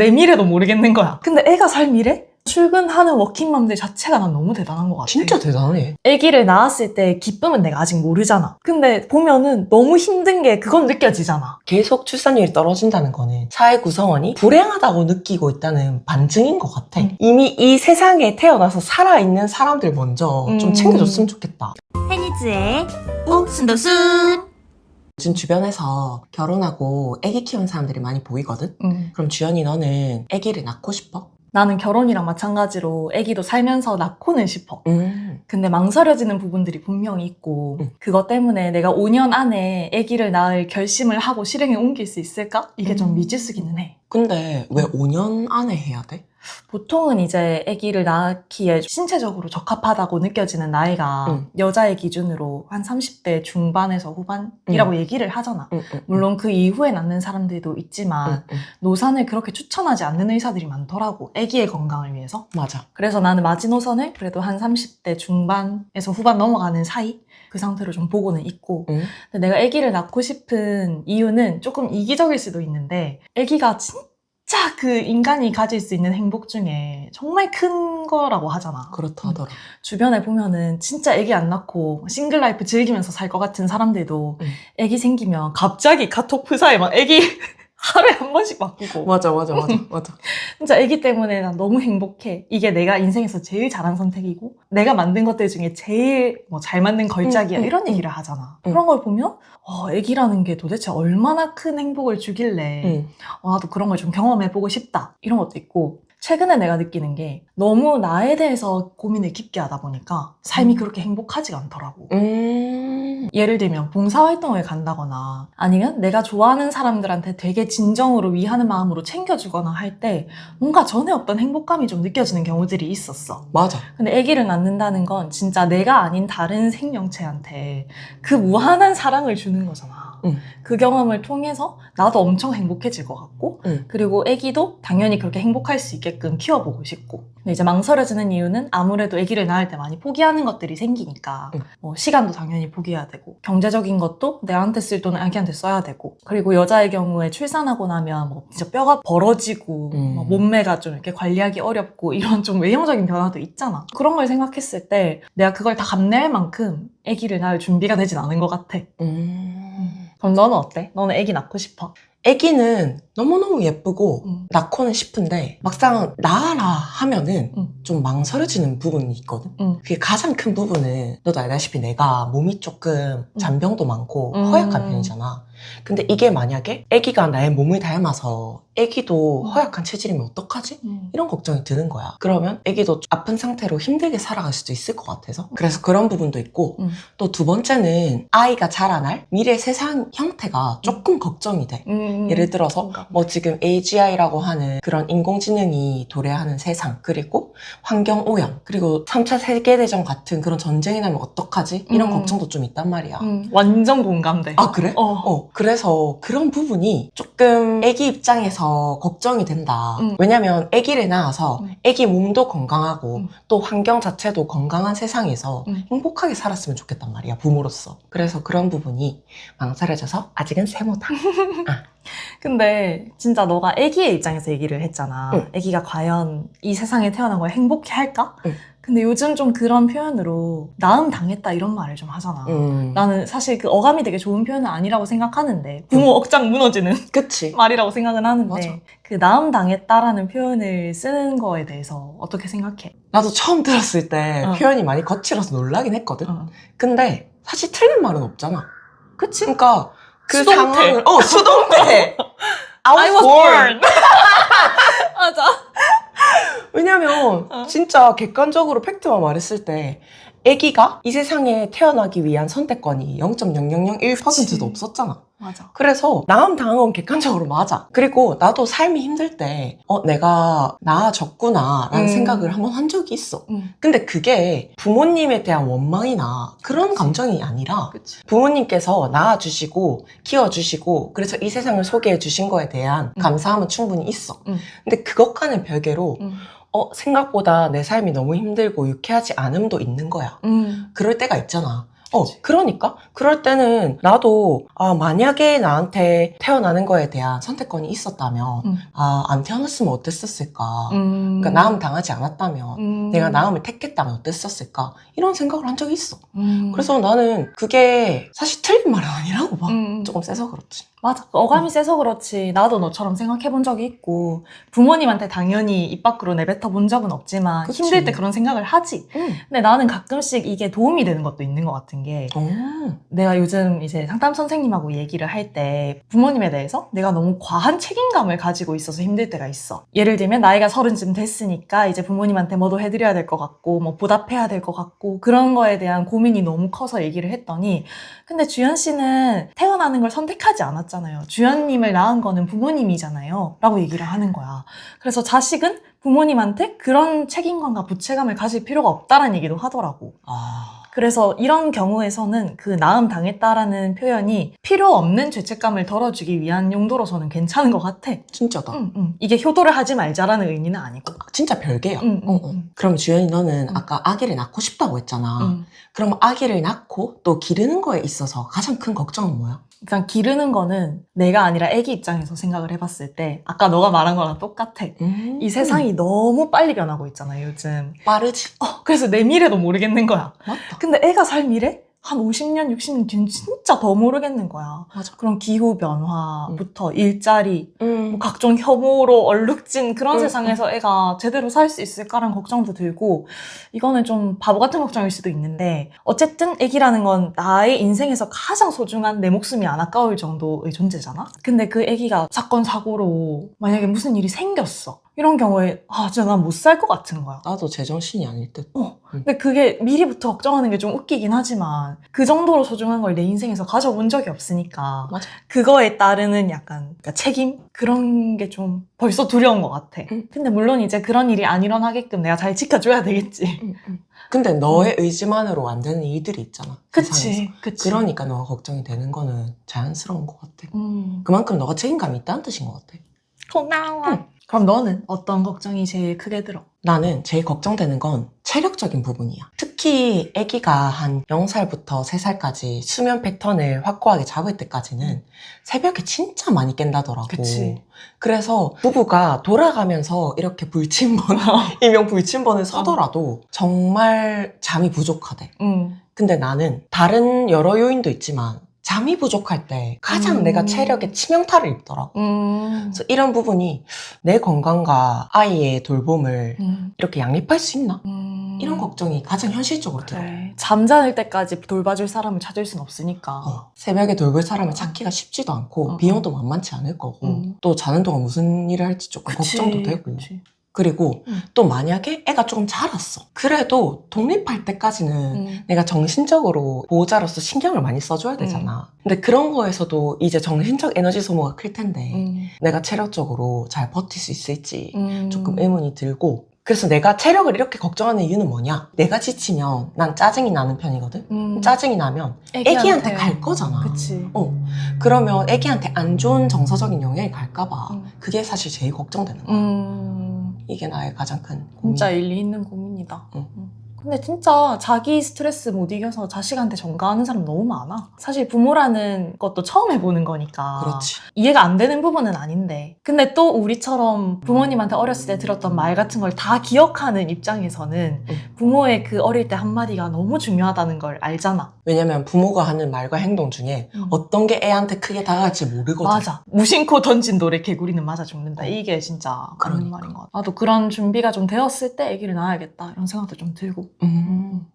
내 미래도 모르겠는 거야. 근데 애가 살 미래? 출근하는 워킹맘들 자체가 난 너무 대단한 것 같아. 진짜 대단해. 아기를 낳았을 때 기쁨은 내가 아직 모르잖아. 근데 보면은 너무 힘든 게 그건 느껴지잖아. 계속 출산율이 떨어진다는 거는 사회 구성원이 불행하다고 느끼고 있다는 반증인 것 같아. 이미 이 세상에 태어나서 살아있는 사람들 먼저 좀 챙겨줬으면 좋겠다. 헤니즈의 옥순도순. 요즘 주변에서 결혼하고 아기 키우는 사람들이 많이 보이거든? 그럼 주연이 너는 아기를 낳고 싶어? 나는 결혼이랑 마찬가지로 아기도 살면서 낳고는 싶어. 근데 망설여지는 부분들이 분명히 있고 그것 때문에 내가 5년 안에 아기를 낳을 결심을 하고 실행에 옮길 수 있을까? 이게 좀 미지수기는 해. 근데 왜 5년 안에 해야 돼? 보통은 이제 아기를 낳기에 신체적으로 적합하다고 느껴지는 나이가 여자의 기준으로 한 30대 중반에서 후반이라고 얘기를 하잖아. 물론 그 이후에 낳는 사람들도 있지만 노산을 그렇게 추천하지 않는 의사들이 많더라고. 아기의 건강을 위해서. 맞아. 그래서 나는 마지노선을 그래도 한 30대 중반에서 후반 넘어가는 사이 그 상태로 좀 보고는 있고 근데 내가 아기를 낳고 싶은 이유는 조금 이기적일 수도 있는데 아기가 진짜 그 인간이 가질 수 있는 행복 중에 정말 큰 거라고 하잖아. 그렇다 하더라. 주변에 보면은 진짜 아기 안 낳고 싱글 라이프 즐기면서 살 것 같은 사람들도 아기 생기면 갑자기 카톡 프사에 막 아기 하루에 한 번씩 바꾸고 맞아. 진짜 아기 때문에 난 너무 행복해. 이게 내가 인생에서 제일 잘한 선택이고 내가 만든 것들 중에 제일 잘 맞는 걸작이야 이런 얘기를 하잖아. 그런 걸 보면 아기라는 게 도대체 얼마나 큰 행복을 주길래 나도 그런 걸 좀 경험해보고 싶다 이런 것도 있고 최근에 내가 느끼는 게 너무 나에 대해서 고민을 깊게 하다 보니까 삶이 그렇게 행복하지가 않더라고. 예를 들면 봉사활동을 간다거나 아니면 내가 좋아하는 사람들한테 되게 진정으로 위하는 마음으로 챙겨주거나 할 때 뭔가 전에 없던 행복감이 좀 느껴지는 경우들이 있었어. 맞아. 근데 아기를 낳는다는 건 진짜 내가 아닌 다른 생명체한테 그 무한한 사랑을 주는 거잖아. 그 경험을 통해서 나도 엄청 행복해질 것 같고 그리고 아기도 당연히 그렇게 행복할 수 있게끔 키워보고 싶고 근데 이제 망설여지는 이유는 아무래도 아기를 낳을 때 많이 포기하는 것들이 생기니까 시간도 당연히 포기해야 되고 경제적인 것도 내한테 쓸 돈은 아기한테 써야 되고 그리고 여자의 경우에 출산하고 나면 진짜 뼈가 벌어지고 몸매가 좀 이렇게 관리하기 어렵고 이런 좀 외형적인 변화도 있잖아. 그런 걸 생각했을 때 내가 그걸 다 감내할 만큼 아기를 낳을 준비가 되진 않은 것 같아. 그럼 너는 어때? 너는 아기 낳고 싶어? 아기는 너무너무 예쁘고 낳고는 싶은데 막상 낳아라 하면은 좀 망설여지는 부분이 있거든. 그게 가장 큰 부분은 너도 알다시피 내가 몸이 조금 잔병도 많고 허약한 편이잖아. 근데 이게 만약에 아기가 나의 몸을 닮아서 아기도 허약한 체질이면 어떡하지? 이런 걱정이 드는 거야. 그러면 아기도 아픈 상태로 힘들게 살아갈 수도 있을 것 같아서 그래서 그런 부분도 있고 또 두 번째는 아이가 자라날 미래 세상 형태가 조금 걱정이 돼. 예를 들어서 뭐 지금 AGI라고 하는 그런 인공지능이 도래하는 세상 그리고 환경오염 그리고 3차 세계대전 같은 그런 전쟁이 나면 어떡하지? 이런 걱정도 좀 있단 말이야. 완전 공감돼. 아 그래? 그래서 그런 부분이 조금 아기 입장에서 걱정이 된다. 왜냐면 아기를 낳아서 아기 몸도 건강하고 또 환경 자체도 건강한 세상에서 행복하게 살았으면 좋겠단 말이야, 부모로서. 그래서 그런 부분이 망설여져서 아직은 세모다. 근데 진짜 너가 아기의 입장에서 얘기를 했잖아. 아기가 과연 이 세상에 태어난 걸 행복해 할까? 근데 요즘 좀 그런 표현으로 낳음 당했다 이런 말을 좀 하잖아. 나는 사실 그 어감이 되게 좋은 표현은 아니라고 생각하는데 부모 억장 무너지는 그치? 말이라고 생각은 하는데 맞아. 그 낳음 당했다라는 표현을 쓰는 거에 대해서 어떻게 생각해? 나도 처음 들었을 때 표현이 많이 거칠어서 놀라긴 했거든. 근데 사실 틀린 말은 없잖아. 그치? 그러니까 그 수동태. 상황을 수동태. I was born. 맞아. 왜냐면 진짜 객관적으로 팩트만 말했을 때 아기가 이 세상에 태어나기 위한 선택권이 0.0001%도 없었잖아. 맞아. 그래서 낳음 당한 건 객관적으로 맞아. 그리고 나도 삶이 힘들 때 내가 낳아졌구나 라는 생각을 한번 한 적이 있어. 근데 그게 부모님에 대한 원망이나 그런 감정이 아니라 부모님께서 낳아주시고 키워주시고 그래서 이 세상을 소개해 주신 거에 대한 감사함은 충분히 있어. 근데 그것과는 별개로 생각보다 내 삶이 너무 힘들고 유쾌하지 않음도 있는 거야. 그럴 때가 있잖아. 그러니까 그럴 때는 나도 만약에 나한테 태어나는 거에 대한 선택권이 있었다면 안 태어났으면 어땠었을까. 그러니까 낳음 당하지 않았다면 내가 낳음을 택했다면 어땠었을까 이런 생각을 한 적이 있어. 그래서 나는 그게 사실 틀린 말은 아니라고 봐. 조금 세서 그렇지. 맞아. 어감이 세서 그렇지. 나도 너처럼 생각해 본 적이 있고 부모님한테 당연히 입 밖으로 내뱉어 본 적은 없지만 그치. 힘들 때 그런 생각을 하지. 근데 나는 가끔씩 이게 도움이 되는 것도 있는 것 같은 게 내가 요즘 이제 상담 선생님하고 얘기를 할 때 부모님에 대해서 내가 너무 과한 책임감을 가지고 있어서 힘들 때가 있어. 예를 들면 나이가 30쯤 됐으니까 이제 부모님한테 뭐도 해드려야 될 것 같고 뭐 보답해야 될 것 같고 그런 거에 대한 고민이 너무 커서 얘기를 했더니 근데 주연 씨는 태어나는 걸 선택하지 않았잖아요. 주연님을 낳은 거는 부모님이잖아요. 라고 얘기를 하는 거야. 그래서 자식은 부모님한테 그런 책임감과 부채감을 가질 필요가 없다라는 얘기도 하더라고. 그래서 이런 경우에서는 그 낳음 당했다라는 표현이 필요 없는 죄책감을 덜어주기 위한 용도로서는 괜찮은 것 같아. 진짜다. 이게 효도를 하지 말자라는 의미는 아니고. 진짜 별개야. 그럼 주연이 너는 아까 아기를 낳고 싶다고 했잖아. 그럼 아기를 낳고 또 기르는 거에 있어서 가장 큰 걱정은 뭐야? 그냥 기르는 거는 내가 아니라 아기 입장에서 생각을 해봤을 때 아까 너가 말한 거랑 똑같아. 이 세상이 너무 빨리 변하고 있잖아요, 요즘. 빠르지. 그래서 내 미래도 모르겠는 거야. 맞다. 근데 애가 살 미래? 한 50년, 60년 뒤는 진짜 더 모르겠는 거야. 맞아. 그런 기후 변화부터 일자리, 뭐 각종 혐오로 얼룩진 그런 세상에서 애가 제대로 살 수 있을까라는 걱정도 들고 이거는 좀 바보 같은 걱정일 수도 있는데 어쨌든 애기라는 건 나의 인생에서 가장 소중한 내 목숨이 안 아까울 정도의 존재잖아? 근데 그 애기가 사건, 사고로 만약에 무슨 일이 생겼어. 이런 경우에 진짜 난 못 살 것 같은 거야. 나도 제정신이 아닐 듯. 근데 그게 미리부터 걱정하는 게 좀 웃기긴 하지만 그 정도로 소중한 걸 내 인생에서 가져본 적이 없으니까 맞아. 그거에 따르는 약간 그러니까 책임? 그런 게 좀 벌써 두려운 것 같아. 근데 물론 이제 그런 일이 안 일어나게끔 내가 잘 지켜줘야 되겠지. 근데 너의 의지만으로 안 되는 일들이 있잖아. 세상에서. 그치. 그러니까 너가 걱정이 되는 거는 자연스러운 것 같아. 그만큼 너가 책임감이 있다는 뜻인 것 같아. 고마워. 그럼 너는 어떤 걱정이 제일 크게 들어? 나는 제일 걱정되는 건 체력적인 부분이야. 특히 아기가 한 0살부터 3살까지 수면 패턴을 확고하게 잡을 때까지는 새벽에 진짜 많이 깬다더라고. 그치. 그래서 부부가 돌아가면서 이렇게 불침번, 일명 불침번을 서더라도 정말 잠이 부족하대. 근데 나는 다른 여러 요인도 있지만 잠이 부족할 때 가장 내가 체력에 치명타를 입더라고. 그래서 이런 부분이 내 건강과 아이의 돌봄을 이렇게 양립할 수 있나? 이런 걱정이 가장 현실적으로 들어. 그래. 잠자는 때까지 돌봐줄 사람을 찾을 순 없으니까. 새벽에 돌볼 사람을 찾기가 쉽지도 않고 비용도 만만치 않을 거고 또 자는 동안 무슨 일을 할지 조금 걱정도 되고. 그리고 또 만약에 애가 조금 자랐어. 그래도 독립할 때까지는 내가 정신적으로 보호자로서 신경을 많이 써줘야 되잖아. 근데 그런 거에서도 이제 정신적 에너지 소모가 클 텐데 내가 체력적으로 잘 버틸 수 있을지 조금 의문이 들고 그래서 내가 체력을 이렇게 걱정하는 이유는 뭐냐? 내가 지치면 난 짜증이 나는 편이거든? 짜증이 나면 애기한테 갈 거잖아. 그치. 그러면 애기한테 안 좋은 정서적인 영향이 갈까봐 그게 사실 제일 걱정되는 거야. 이게 나의 가장 큰 고민. 진짜 일리 있는 고민이다. 근데 진짜 자기 스트레스 못 이겨서 자식한테 전가하는 사람 너무 많아. 사실 부모라는 것도 처음 해보는 거니까 그렇지. 이해가 안 되는 부분은 아닌데 근데 또 우리처럼 부모님한테 어렸을 때 들었던 말 같은 걸 다 기억하는 입장에서는 부모의 그 어릴 때 한마디가 너무 중요하다는 걸 알잖아. 왜냐면 부모가 하는 말과 행동 중에 어떤 게 애한테 크게 다가갈지 모르거든. 맞아. 무심코 던진 돌에 개구리는 맞아 죽는다. 이게 진짜 맞는 말인 것 같아. 나도 그런 준비가 좀 되었을 때 아기를 낳아야겠다 이런 생각도 좀 들고.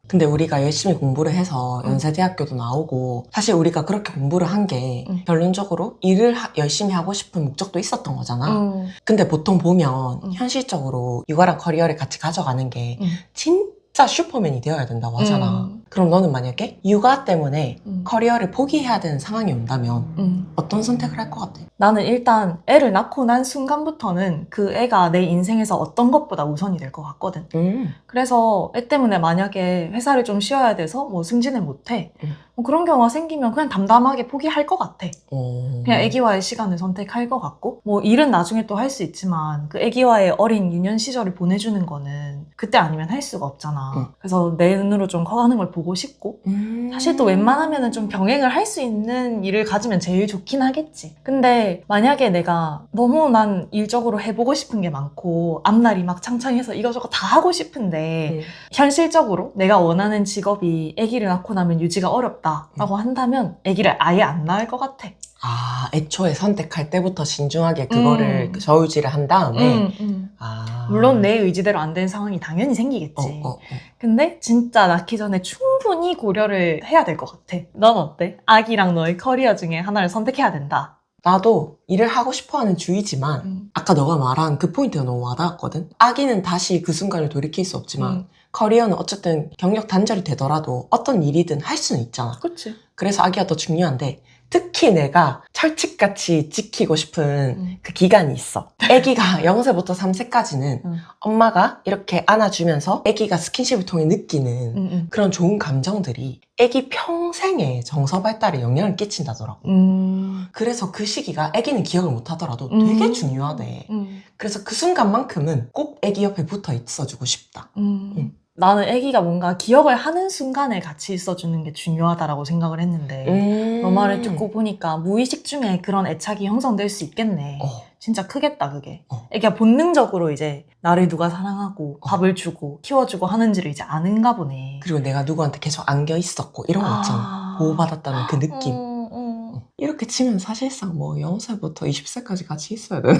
근데 우리가 열심히 공부를 해서 연세대학교도 나오고 사실 우리가 그렇게 공부를 한 게 결론적으로 일을 열심히 하고 싶은 목적도 있었던 거잖아. 근데 보통 보면 현실적으로 육아랑 커리어를 같이 가져가는 게 진짜 슈퍼맨이 되어야 된다고 하잖아. 그럼 너는 만약에 육아 때문에 커리어를 포기해야 되는 상황이 온다면 어떤 선택을 할 것 같아? 나는 일단 애를 낳고 난 순간부터는 그 애가 내 인생에서 어떤 것보다 우선이 될 것 같거든. 그래서 애 때문에 만약에 회사를 좀 쉬어야 돼서 뭐 승진을 못해. 그런 경우가 생기면 그냥 담담하게 포기할 것 같아. 어. 그냥 아기와의 시간을 선택할 것 같고, 뭐 일은 나중에 또 할 수 있지만 그 아기와의 어린 유년 시절을 보내주는 거는 그때 아니면 할 수가 없잖아. 그래서 내 눈으로 좀 커가는 걸 보고 싶고, 사실 또 웬만하면은 좀 병행을 할 수 있는 일을 가지면 제일 좋긴 하겠지. 근데 만약에 내가 너무 난 일적으로 해보고 싶은 게 많고 앞날이 막 창창해서 이거저거 다 하고 싶은데 현실적으로 내가 원하는 직업이 아기를 낳고 나면 유지가 어렵다라고 한다면 아기를 아예 안 낳을 것 같아. 아, 애초에 선택할 때부터 신중하게 그거를 저울질을 한 다음에 아. 물론 내 의지대로 안 되는 상황이 당연히 생기겠지. 근데 진짜 낳기 전에 충분히 고려를 해야 될 것 같아. 넌 어때? 아기랑 너의 커리어 중에 하나를 선택해야 된다. 나도 일을 하고 싶어하는 주의지만 아까 너가 말한 그 포인트가 너무 와닿았거든. 아기는 다시 그 순간을 돌이킬 수 없지만 커리어는 어쨌든 경력 단절이 되더라도 어떤 일이든 할 수는 있잖아. 그치. 그래서 아기가 더 중요한데 특히 내가 철칙같이 지키고 싶은 그 기간이 있어. 아기가 0세부터 3세까지는 엄마가 이렇게 안아주면서 아기가 스킨십을 통해 느끼는 그런 좋은 감정들이 아기 평생의 정서 발달에 영향을 끼친다더라고. 그래서 그 시기가 아기는 기억을 못 하더라도 되게 중요하대. 그래서 그 순간만큼은 꼭 아기 옆에 붙어 있어주고 싶다. 나는 아기가 뭔가 기억을 하는 순간에 같이 있어주는 게 중요하다라고 생각을 했는데 너 말을 듣고 보니까 무의식 중에 그런 애착이 형성될 수 있겠네. 진짜 크겠다 그게. 아기가 본능적으로 이제 나를 누가 사랑하고 밥을 주고 키워주고 하는지를 이제 아는가 보네. 그리고 내가 누구한테 계속 안겨 있었고 이런 거 있잖아. 보호받았다는 그 느낌. 이렇게 치면 사실상 뭐 0세부터 20세까지 같이 있어야 되는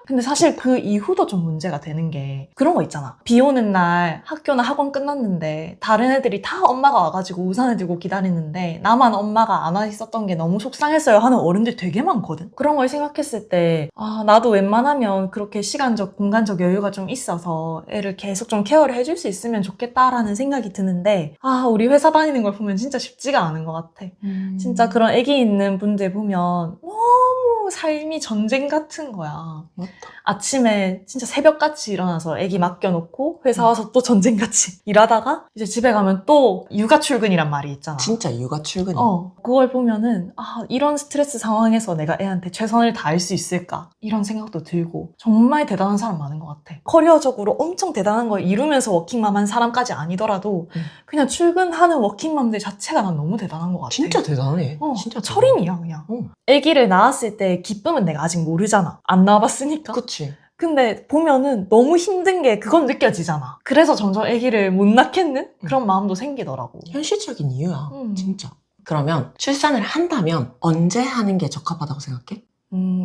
근데 사실 그 이후도 좀 문제가 되는 게 그런 거 있잖아. 비 오는 날 학교나 학원 끝났는데 다른 애들이 다 엄마가 와가지고 우산을 들고 기다리는데 나만 엄마가 안 와 있었던 게 너무 속상했어요 하는 어른들 되게 많거든. 그런 걸 생각했을 때 나도 웬만하면 그렇게 시간적, 공간적 여유가 좀 있어서 애를 계속 좀 케어를 해줄 수 있으면 좋겠다라는 생각이 드는데 우리 회사 다니는 걸 보면 진짜 쉽지가 않은 것 같아. 진짜 그런 애기 있는 분들 보면 너무 삶이 전쟁 같은 거야. 맞다. 아침에 진짜 새벽같이 일어나서 애기 맡겨놓고 회사 와서 또 전쟁같이 일하다가 이제 집에 가면 또 육아 출근이란 말이 있잖아. 진짜 육아 출근이야. 그걸 보면은 이런 스트레스 상황에서 내가 애한테 최선을 다할 수 있을까 이런 생각도 들고 정말 대단한 사람 많은 것 같아. 커리어적으로 엄청 대단한 걸 이루면서 워킹맘 한 사람까지 아니더라도 그냥 출근하는 워킹맘들 자체가 난 너무 대단한 것 같아. 진짜 대단해. 진짜 철인이야 그냥. 아기를 낳았을 때 기쁨은 내가 아직 모르잖아. 안 낳아봤으니까. 그치. 근데 보면은 너무 힘든 게 그건 느껴지잖아. 그래서 점점 아기를 못 낳겠는 그런 마음도 생기더라고. 현실적인 이유야. 진짜. 그러면 출산을 한다면 언제 하는 게 적합하다고 생각해?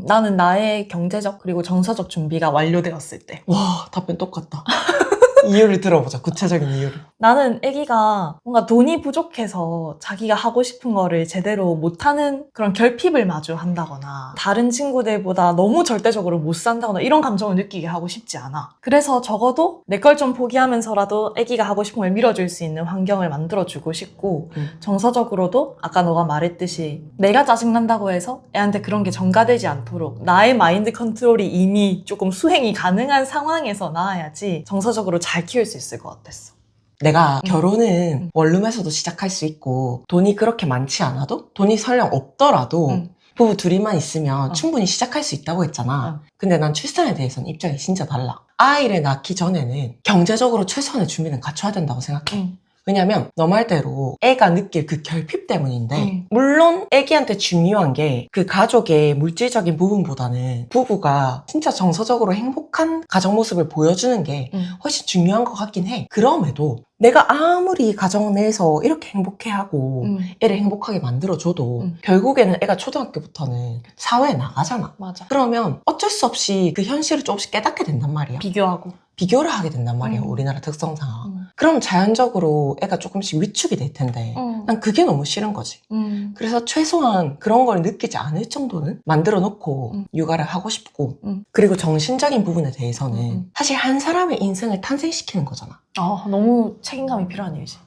나는 나의 경제적 그리고 정서적 준비가 완료되었을 때. 와, 답변 똑같다. 이유를 들어보자. 구체적인 이유를. 나는 아기가 뭔가 돈이 부족해서 자기가 하고 싶은 거를 제대로 못하는 그런 결핍을 마주한다거나 다른 친구들보다 너무 절대적으로 못 산다거나 이런 감정을 느끼게 하고 싶지 않아. 그래서 적어도 내 걸 좀 포기하면서라도 아기가 하고 싶은 걸 밀어줄 수 있는 환경을 만들어주고 싶고 정서적으로도 아까 너가 말했듯이 내가 짜증난다고 해서 애한테 그런 게 전가되지 않도록 나의 마인드 컨트롤이 이미 조금 수행이 가능한 상황에서 낳아야지 정서적으로 잘 키울 수 있을 것 같았어. 내가 결혼은 원룸에서도 시작할 수 있고 돈이 그렇게 많지 않아도 돈이 설령 없더라도 부부 둘이만 있으면 충분히 시작할 수 있다고 했잖아. 근데 난 출산에 대해서는 입장이 진짜 달라. 아이를 낳기 전에는 경제적으로 최소한의 준비는 갖춰야 된다고 생각해. 왜냐면 너 말대로 애가 느낄 그 결핍 때문인데 물론 애기한테 중요한 게 그 가족의 물질적인 부분보다는 부부가 진짜 정서적으로 행복한 가정 모습을 보여주는 게 훨씬 중요한 것 같긴 해. 그럼에도 내가 아무리 가정 내에서 이렇게 행복해하고 애를 행복하게 만들어줘도 결국에는 애가 초등학교부터는 사회에 나가잖아. 맞아. 그러면 어쩔 수 없이 그 현실을 조금씩 깨닫게 된단 말이야. 비교를 하게 된단 말이야. 우리나라 특성상. 그럼 자연적으로 애가 조금씩 위축이 될 텐데 난 그게 너무 싫은 거지. 그래서 최소한 그런 걸 느끼지 않을 정도는 만들어 놓고 육아를 하고 싶고 그리고 정신적인 부분에 대해서는 사실 한 사람의 인생을 탄생시키는 거잖아. 너무 책임감이 필요한 일이지.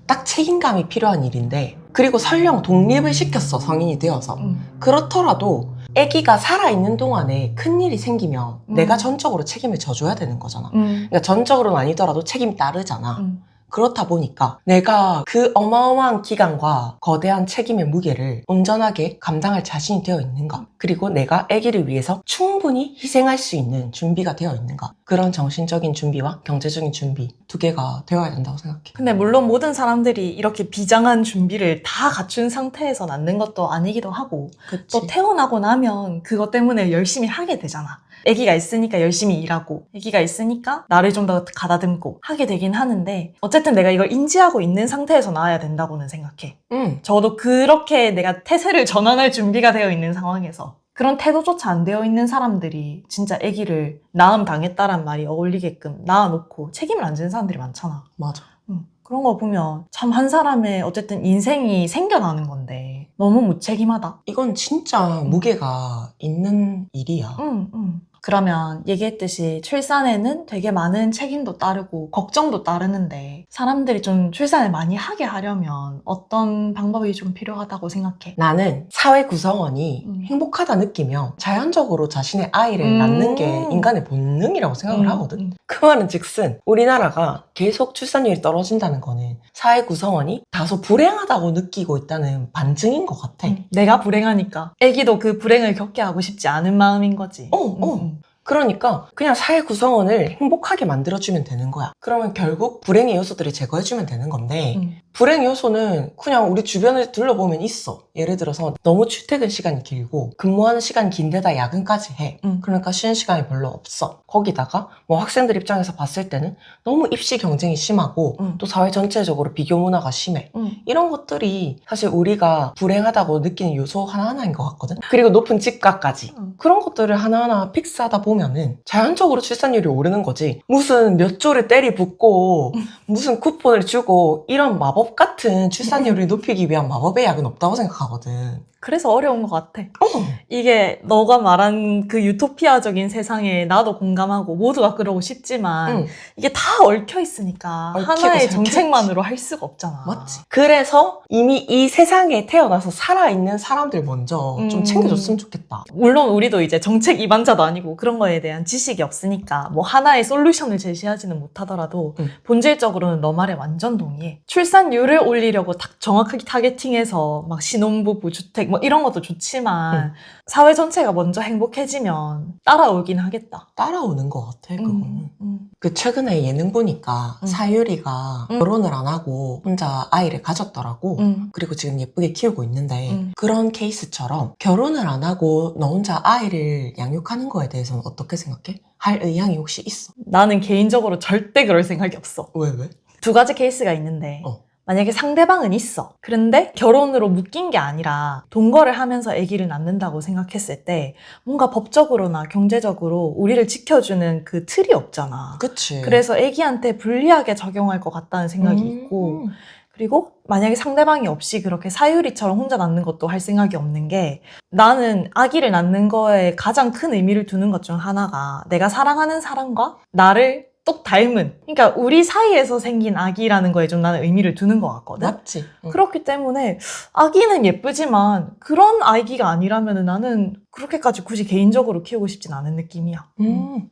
딱 책임감이 필요한 일인데 그리고 설령 독립을 시켰어 성인이 되어서 그렇더라도 아기가 살아있는 동안에 큰일이 생기면 내가 전적으로 책임을 져줘야 되는 거잖아. 그러니까 전적으로는 아니더라도 책임이 따르잖아. 그렇다 보니까 내가 그 어마어마한 기간과 거대한 책임의 무게를 온전하게 감당할 자신이 되어 있는가? 그리고 내가 아기를 위해서 충분히 희생할 수 있는 준비가 되어 있는가? 그런 정신적인 준비와 경제적인 준비 두 개가 되어야 된다고 생각해. 근데 물론 모든 사람들이 이렇게 비장한 준비를 다 갖춘 상태에서 낳는 것도 아니기도 하고 그치? 또 태어나고 나면 그것 때문에 열심히 하게 되잖아. 아기가 있으니까 열심히 일하고 아기가 있으니까 나를 좀 더 가다듬고 하게 되긴 하는데 어쨌든 내가 이걸 인지하고 있는 상태에서 낳아야 된다고는 생각해. 저도 그렇게 내가 태세를 전환할 준비가 되어 있는 상황에서 그런 태도조차 안 되어 있는 사람들이 진짜 아기를 낳음 당했다란 말이 어울리게끔 낳아놓고 책임을 안 지는 사람들이 많잖아. 맞아. 그런 거 보면 참 한 사람의 어쨌든 인생이 생겨나는 건데 너무 무책임하다. 이건 진짜 무게가 있는 일이야. 그러면 얘기했듯이 출산에는 되게 많은 책임도 따르고 걱정도 따르는데 사람들이 좀 출산을 많이 하게 하려면 어떤 방법이 좀 필요하다고 생각해? 나는 사회 구성원이 행복하다 느끼면 자연적으로 자신의 아이를 낳는 게 인간의 본능이라고 생각을 하거든. 그 말은 즉슨 우리나라가 계속 출산율이 떨어진다는 거는 사회 구성원이 다소 불행하다고 느끼고 있다는 반증인 것 같아. 내가 불행하니까 애기도 그 불행을 겪게 하고 싶지 않은 마음인 거지. 그러니까 그냥 사회 구성원을 행복하게 만들어주면 되는 거야. 그러면 결국 불행의 요소들을 제거해주면 되는 건데 불행 요소는 그냥 우리 주변을 둘러보면 있어. 예를 들어서 너무 출퇴근 시간이 길고 근무하는 시간이 긴데다 야근까지 해. 그러니까 쉬는 시간이 별로 없어. 거기다가 뭐 학생들 입장에서 봤을 때는 너무 입시 경쟁이 심하고 또 사회 전체적으로 비교 문화가 심해. 이런 것들이 사실 우리가 불행하다고 느끼는 요소 하나하나인 것 같거든. 그리고 높은 집값까지. 그런 것들을 하나하나 픽스하다 보면은 자연적으로 출산율이 오르는 거지. 무슨 몇 조를 때리 붓고 무슨 쿠폰을 주고 이런 마법 같은 출산율을 높이기 위한 마법의 약은 없다고 생각하거든. 그래서 어려운 것 같아. 이게 너가 말한 그 유토피아적인 세상에 나도 공감하고 모두가 그러고 싶지만 이게 다 얽혀 있으니까 하나의 정책만으로 할 수가 없잖아. 맞지. 그래서 이미 이 세상에 태어나서 살아있는 사람들 먼저 좀 챙겨줬으면 좋겠다. 물론 우리도 이제 정책 입안자도 아니고 그런 거에 대한 지식이 없으니까 뭐 하나의 솔루션을 제시하지는 못하더라도 본질적으로는 너 말에 완전 동의해. 출산율을 올리려고 정확하게 타겟팅해서 막 신혼부부 주택 뭐 이런 것도 좋지만 사회 전체가 먼저 행복해지면 따라오긴 하겠다. 따라오는 것 같아, 그거는. 그 최근에 예능 보니까 사유리가 결혼을 안 하고 혼자 아이를 가졌더라고. 그리고 지금 예쁘게 키우고 있는데 그런 케이스처럼 결혼을 안 하고 너 혼자 아이를 양육하는 거에 대해서는 어떻게 생각해? 할 의향이 혹시 있어? 나는 개인적으로 절대 그럴 생각이 없어. 왜? 두 가지 케이스가 있는데 만약에 상대방은 있어. 그런데 결혼으로 묶인 게 아니라 동거를 하면서 아기를 낳는다고 생각했을 때 뭔가 법적으로나 경제적으로 우리를 지켜주는 그 틀이 없잖아. 그치. 그래서 아기한테 불리하게 적용할 것 같다는 생각이 있고 그리고 만약에 상대방이 없이 그렇게 사유리처럼 혼자 낳는 것도 할 생각이 없는 게 나는 아기를 낳는 거에 가장 큰 의미를 두는 것 중 하나가 내가 사랑하는 사람과 나를 똑 닮은 그러니까 우리 사이에서 생긴 아기라는 거에 좀 나는 의미를 두는 것 같거든. 맞지. 그렇기 때문에 아기는 예쁘지만 그런 아기가 아니라면 나는 그렇게까지 굳이 개인적으로 키우고 싶진 않은 느낌이야.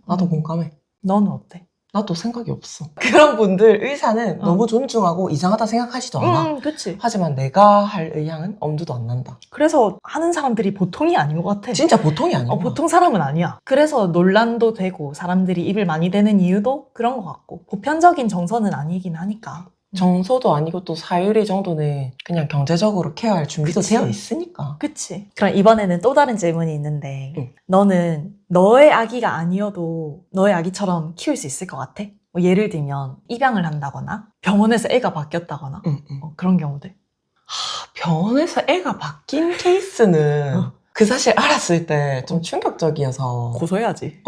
나도 공감해. 너는 어때? 나도 생각이 없어. 그런 분들 의사는 너무 존중하고 이상하다 생각하지도 않아. 그치. 하지만 내가 할 의향은 엄두도 안 난다. 그래서 하는 사람들이 보통이 아닌 것 같아. 진짜 보통이 아니야. 보통 사람은 아니야. 그래서 논란도 되고 사람들이 입을 많이 대는 이유도 그런 것 같고 보편적인 정서는 아니긴 하니까. 정서도 아니고 또 사유리 정도는 그냥 경제적으로 케어할 준비도 되어 있으니까. 그치. 그럼 이번에는 또 다른 질문이 있는데 너는 너의 아기가 아니어도 너의 아기처럼 키울 수 있을 것 같아? 뭐 예를 들면 입양을 한다거나 병원에서 애가 바뀌었다거나 그런 경우들. 병원에서 애가 바뀐 케이스는 그 사실 알았을 때 좀 충격적이어서 고소해야지.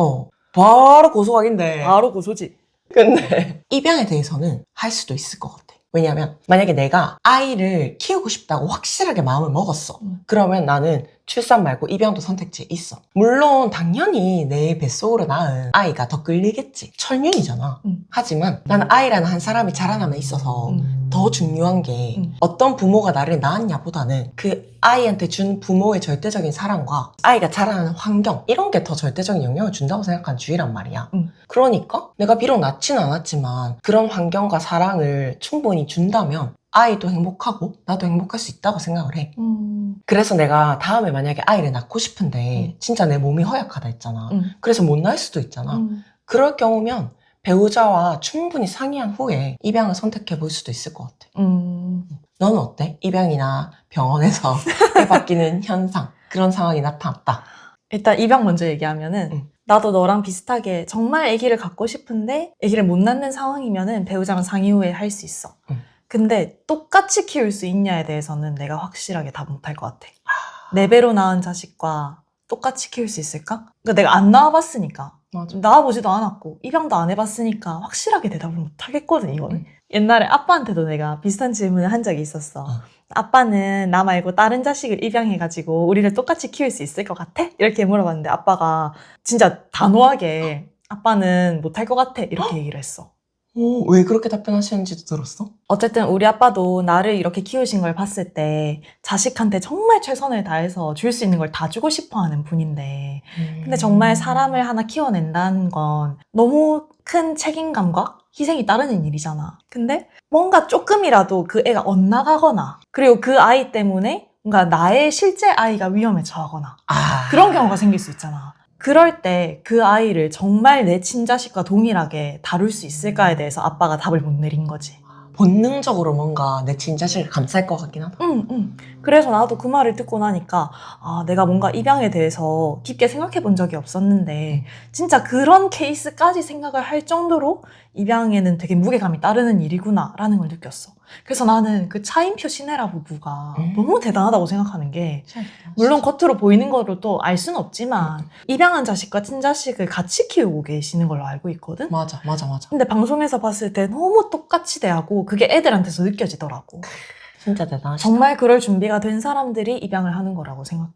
바로 고소각인데. 바로 고소지. 근데 입양에 대해서는 할 수도 있을 것 같아. 왜냐면 만약에 내가 아이를 키우고 싶다고 확실하게 마음을 먹었어. 그러면 나는 출산 말고 입양도 선택지에 있어. 물론 당연히 내 뱃속으로 낳은 아이가 더 끌리겠지. 철륜이잖아. 하지만 나는 아이라는 한 사람이 자라남에 있어서 더 중요한 게 어떤 부모가 나를 낳았냐보다는 그 아이한테 준 부모의 절대적인 사랑과 아이가 자라는 환경 이런 게 더 절대적인 영향을 준다고 생각하는 주의란 말이야. 그러니까 내가 비록 낳지는 않았지만 그런 환경과 사랑을 충분히 준다면 아이도 행복하고 나도 행복할 수 있다고 생각을 해. 그래서 내가 다음에 만약에 아이를 낳고 싶은데 진짜 내 몸이 허약하다 했잖아. 그래서 못 낳을 수도 있잖아. 그럴 경우면 배우자와 충분히 상의한 후에 입양을 선택해 볼 수도 있을 것 같아. 너는 어때? 입양이나 병원에서 애 바뀌는 현상, 그런 상황이 나타났다. 일단 입양 먼저 얘기하면은 나도 너랑 비슷하게 정말 아기를 갖고 싶은데 아기를 못 낳는 상황이면은 배우자랑 상의 후에 할 수 있어. 근데 똑같이 키울 수 있냐에 대해서는 내가 확실하게 답 못할 것 같아. 내 배로 낳은 자식과 똑같이 키울 수 있을까? 그러니까 내가 안 낳아봤으니까. 맞아. 낳아보지도 않았고 입양도 안 해봤으니까 확실하게 대답을 못하겠거든 이거는. 옛날에 아빠한테도 내가 비슷한 질문을 한 적이 있었어. 아빠는 나 말고 다른 자식을 입양해가지고 우리를 똑같이 키울 수 있을 것 같아? 이렇게 물어봤는데 아빠가 진짜 단호하게 아빠는 못할 것 같아 이렇게 얘기를 했어. 왜 그렇게 답변하시는지도 들었어? 어쨌든 우리 아빠도 나를 이렇게 키우신 걸 봤을 때 자식한테 정말 최선을 다해서 줄 수 있는 걸 다 주고 싶어 하는 분인데 근데 정말 사람을 하나 키워낸다는 건 너무 큰 책임감과 희생이 따르는 일이잖아. 근데 뭔가 조금이라도 그 애가 엇나가거나 그리고 그 아이 때문에 뭔가 나의 실제 아이가 위험에 처하거나 그런 경우가 생길 수 있잖아. 그럴 때 그 아이를 정말 내 친자식과 동일하게 다룰 수 있을까에 대해서 아빠가 답을 못 내린 거지. 본능적으로 뭔가 내 친자식을 감쌀 것 같긴 하다. 그래서 나도 그 말을 듣고 나니까 내가 뭔가 입양에 대해서 깊게 생각해 본 적이 없었는데 진짜 그런 케이스까지 생각을 할 정도로 입양에는 되게 무게감이 따르는 일이구나 라는 걸 느꼈어. 그래서 나는 그 차인표 신혜라 부부가 너무 대단하다고 생각하는 게 물론 겉으로 보이는 거로도 알 수는 없지만 입양한 자식과 친자식을 같이 키우고 계시는 걸로 알고 있거든? 맞아. 근데 방송에서 봤을 때 너무 똑같이 대하고 그게 애들한테서 느껴지더라고. 진짜 대단하시다. 정말 그럴 준비가 된 사람들이 입양을 하는 거라고 생각해.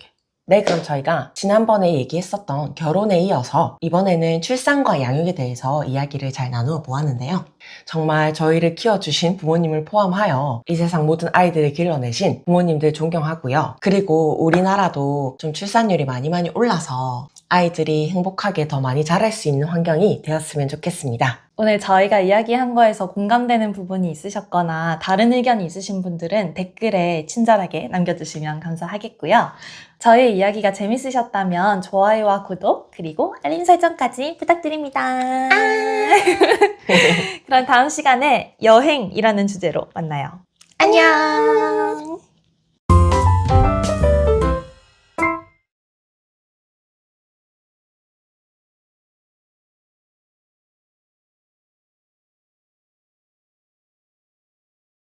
네, 그럼 저희가 지난번에 얘기했었던 결혼에 이어서 이번에는 출산과 양육에 대해서 이야기를 잘 나누어 보았는데요. 정말 저희를 키워주신 부모님을 포함하여 이 세상 모든 아이들을 길러내신 부모님들 존경하고요. 그리고 우리나라도 좀 출산율이 많이 올라서 아이들이 행복하게 더 많이 자랄 수 있는 환경이 되었으면 좋겠습니다. 오늘 저희가 이야기한 거에서 공감되는 부분이 있으셨거나 다른 의견이 있으신 분들은 댓글에 친절하게 남겨주시면 감사하겠고요. 저희 이야기가 재밌으셨다면 좋아요와 구독 그리고 알림 설정까지 부탁드립니다. 그럼 다음 시간에 여행이라는 주제로 만나요. 안녕.